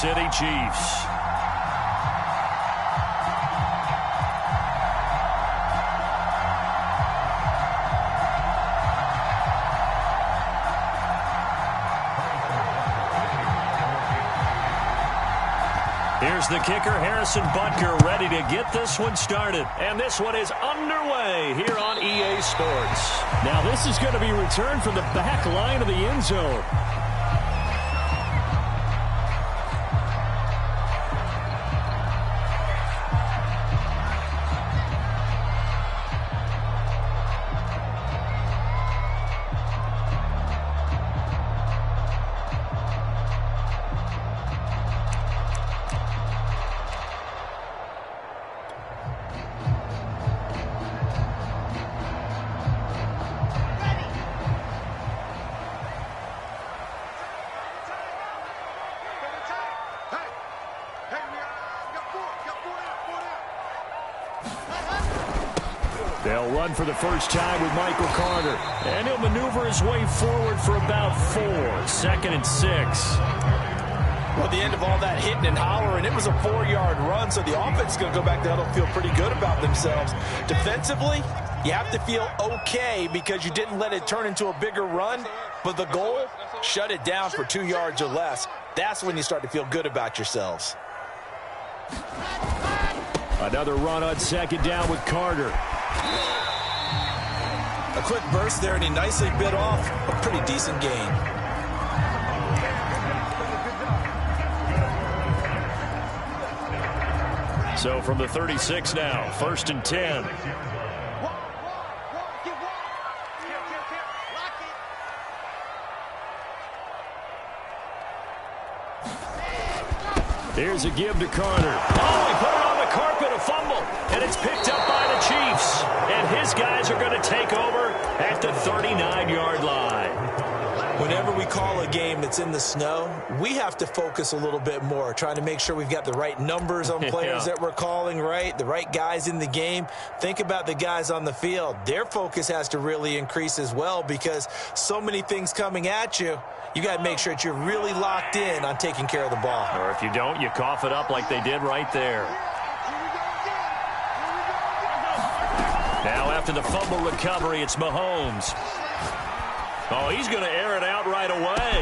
City Chiefs. Here's the kicker, Harrison Butker, ready to get this one started. And this one is underway here on EA Sports. Now this is going to be returned from the back line of the end zone. They'll run for the first time with Michael Carter. And he'll maneuver his way forward for about 4. 2nd and 6. Well, at the end of all that hitting and hollering, it was a 4-yard run, so the offense is going to go back there and feel pretty good about themselves. Defensively, you have to feel okay because you didn't let it turn into a bigger run, but the goal, shut it down for 2 yards or less. That's when you start to feel good about yourselves. Another run on 2nd down with Carter. A quick burst there, and he nicely bit off a pretty decent gain. So from the 36 now, 1st and 10. Here's a give to Carter. Oh, he put it on the carpet, a fumble, and it's picked up by the Chiefs. And his guys are going to take over at the 39-yard line. Whenever we call a game that's in the snow, we have to focus a little bit more, trying to make sure we've got the right numbers on players that we're calling right, the right guys in the game. Think about the guys on the field. Their focus has to really increase as well because so many things coming at you. You got to make sure that you're really locked in on taking care of the ball. Or if you don't, you cough it up like they did right there. Now after the fumble recovery, it's Mahomes. Oh, he's going to air it out right away.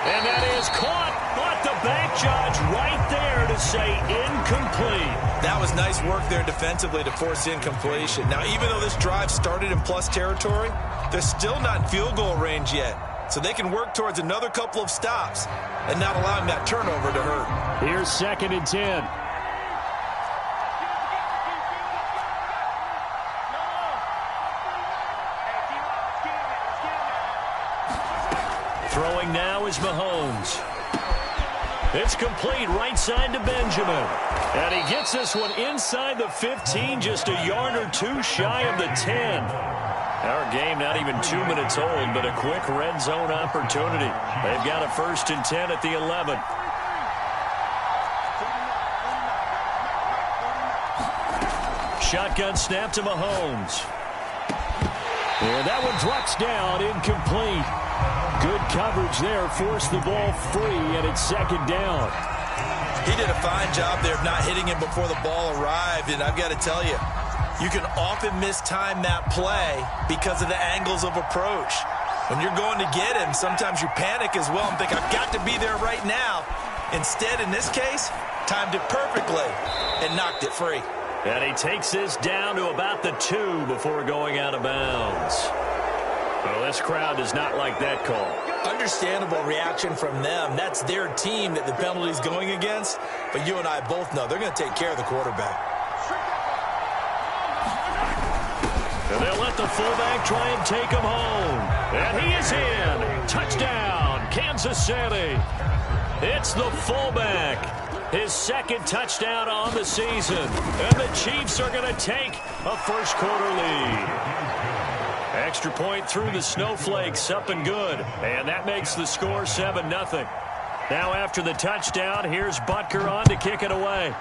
And that is caught. But the bank judge right there to say incomplete. That was nice work there defensively to force incompletion. Now, even though this drive started in plus territory, they're still not in field goal range yet. So they can work towards another couple of stops and not allowing that turnover to hurt. Here's 2nd and 10. Throwing now is Mahomes. It's complete right side to Benjamin. And he gets this one inside the 15, just a yard or 2 shy of the 10. Our game not even 2 minutes old, but a quick red zone opportunity. They've got a 1st and 10 at the 11. Shotgun snap to Mahomes. And that one drops down, incomplete. Good coverage there, forced the ball free, and it's 2nd down. He did a fine job there of not hitting him before the ball arrived, and I've got to tell you, you can often mistime that play because of the angles of approach. When you're going to get him, sometimes you panic as well and think, I've got to be there right now. Instead, in this case, timed it perfectly and knocked it free. And he takes this down to about the 2 before going out of bounds. Well, this crowd does not like that call. Understandable reaction from them. That's their team that the penalty's going against. But you and I both know they're going to take care of the quarterback. And they'll let the fullback try and take him home. And he is in. Touchdown, Kansas City. It's the fullback. His 2nd touchdown on the season. And the Chiefs are going to take a first-quarter lead. Extra point through the snowflakes, up and good. And that makes the score 7-0. Now after the touchdown, here's Butker on to kick it away.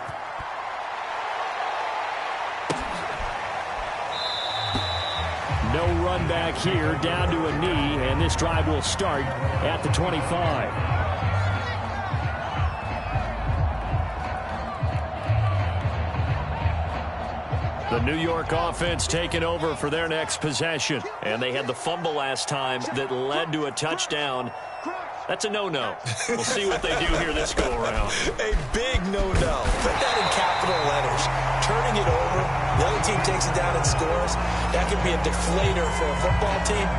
No run back here, down to a knee, and this drive will start at the 25. The New York offense taking over for their next possession. And they had the fumble last time that led to a touchdown. That's a no-no. We'll see what they do here this go-around. A big no-no. Put that in capital letters. Turning it over, the other team takes it down and scores. That could be a deflator for a football team.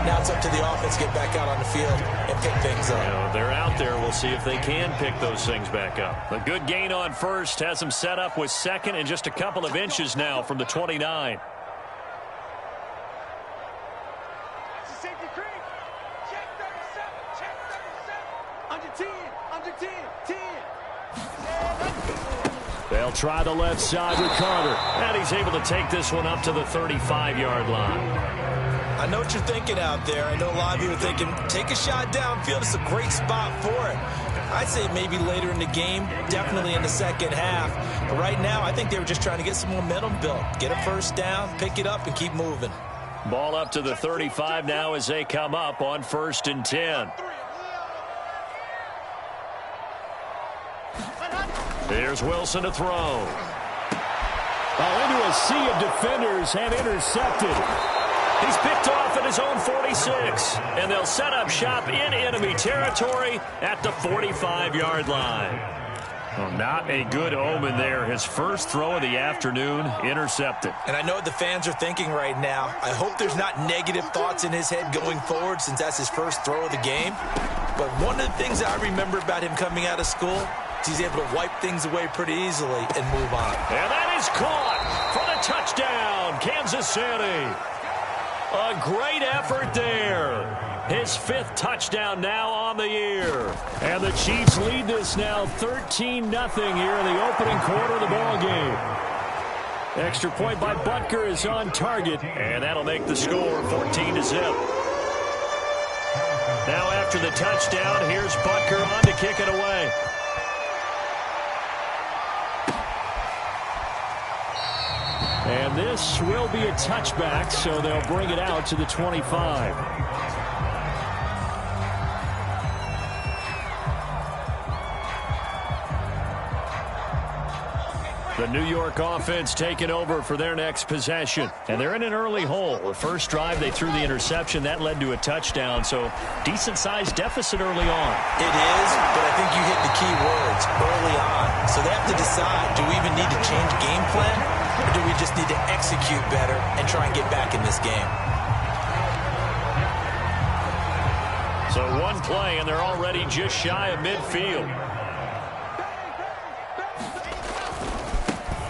Now it's up to the offense to get back out on the field and pick things up. You know, they're out there. We'll see if they can pick those things back up. A good gain on first has them set up with second and just a couple of inches now from the 29. They'll try the left side with Carter. And he's able to take this one up to the 35-yard line. I know what you're thinking out there. I know a lot of you are thinking, take a shot downfield. It's a great spot for it. I'd say maybe later in the game, definitely in the second half. But right now, I think they were just trying to get some momentum built. Get a first down, pick it up, and keep moving. Ball up to the 35 now as they come up on 1st and 10. Here's Wilson to throw. Into a sea of defenders and intercepted. He's picked off at his own 46. And they'll set up shop in enemy territory at the 45-yard line. Well, not a good omen there. His first throw of the afternoon intercepted. And I know what the fans are thinking right now. I hope there's not negative thoughts in his head going forward since that's his first throw of the game. But one of the things I remember about him coming out of school, he's able to wipe things away pretty easily and move on. And that is caught for the touchdown, Kansas City. A great effort there. His 5th touchdown now on the year. And the Chiefs lead this now 13-0 here in the opening quarter of the ball game. Extra point by Butker is on target, and that'll make the score 14-0. Now after the touchdown, here's Butker on to kick it away. And this will be a touchback, so they'll bring it out to the 25. The New York offense taking over for their next possession. And they're in an early hole. The first drive, they threw the interception. That led to a touchdown, so decent-sized deficit early on. It is, but I think you hit the key words early on. So they have to decide, do we even need to change game plan? Or do we just need to execute better and try and get back in this game? So one play, and they're already just shy of midfield.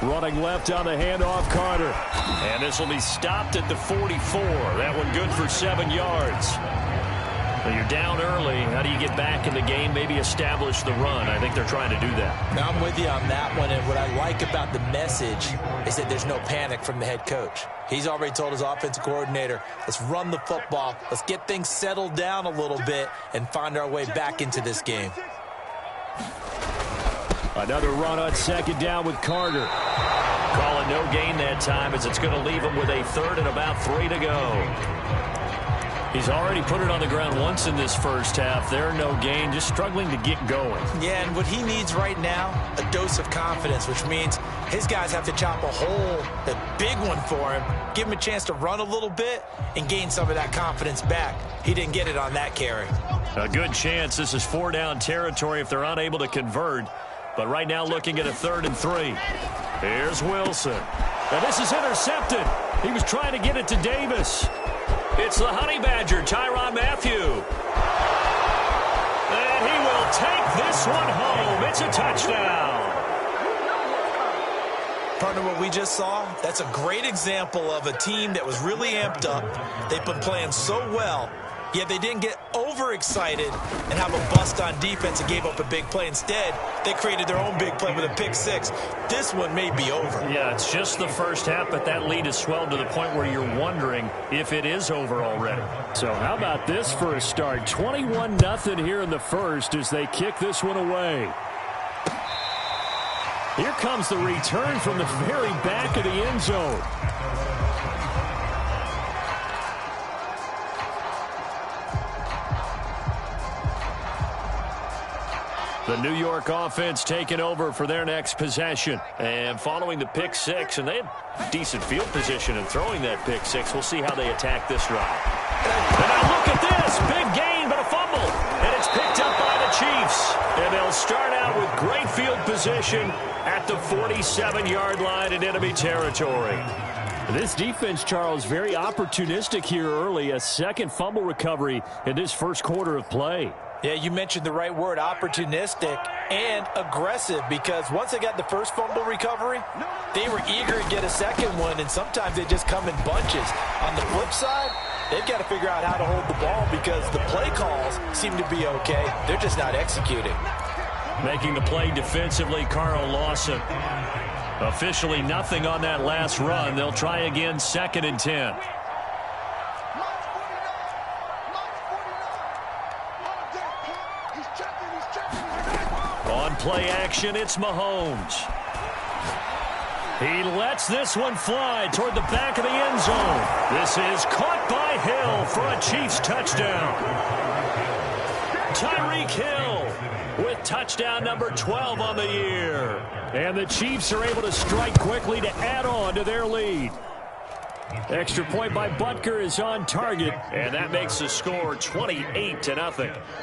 Running left on the handoff, Carter. And this will be stopped at the 44. That one good for 7 yards. Well, you're down early. How do you get back in the game, maybe establish the run? I think they're trying to do that. Now I'm with you on that one, and what I like about the message is that there's no panic from the head coach. He's already told his offensive coordinator, let's run the football, let's get things settled down a little bit and find our way back into this game. Another run on 2nd down with Carter. Calling no gain that time as it's going to leave him with a 3rd and about 3 to go. He's already put it on the ground once in this first half. There, no gain, just struggling to get going. Yeah, and what he needs right now, a dose of confidence, which means his guys have to chop a hole, a big one for him, give him a chance to run a little bit and gain some of that confidence back. He didn't get it on that carry. A good chance this is 4-down territory if they're unable to convert. But right now looking at a 3rd and 3. Here's Wilson. Now this is intercepted. He was trying to get it to Davis. It's the Honey Badger, Tyrann Mathieu. And he will take this one home. It's a touchdown. Partner, what we just saw, that's a great example of a team that was really amped up. They've been playing so well, yet they didn't get overexcited and have a bust on defense and gave up a big play. Instead, they created their own big play with a pick 6. This one may be over. Yeah, it's just the first half, but that lead has swelled to the point where you're wondering if it is over already. So how about this for a start? 21-0 here in the first as they kick this one away. Here comes the return from the very back of the end zone. The New York offense taking over for their next possession. And following the pick six, and they had decent field position in throwing that pick six. We'll see how they attack this drive. And now look at this. Big gain, but a fumble. And it's picked up by the Chiefs. And they'll start out with great field position at the 47-yard line in enemy territory. This defense, Charles, very opportunistic here early. A second fumble recovery in this first quarter of play. Yeah, you mentioned the right word, opportunistic and aggressive, because once they got the first fumble recovery, they were eager to get a second one, and sometimes they just come in bunches. On the flip side, they've got to figure out how to hold the ball because the play calls seem to be okay. They're just not executing. Making the play defensively, Carl Lawson. Officially nothing on that last run. They'll try again, 2nd and 10. On play action, it's Mahomes. He lets this one fly toward the back of the end zone. This is caught by Hill for a Chiefs touchdown. Tyreek Hill with touchdown number 12 on the year. And the Chiefs are able to strike quickly to add on to their lead. Extra point by Butker is on target, and that makes the score 28-0.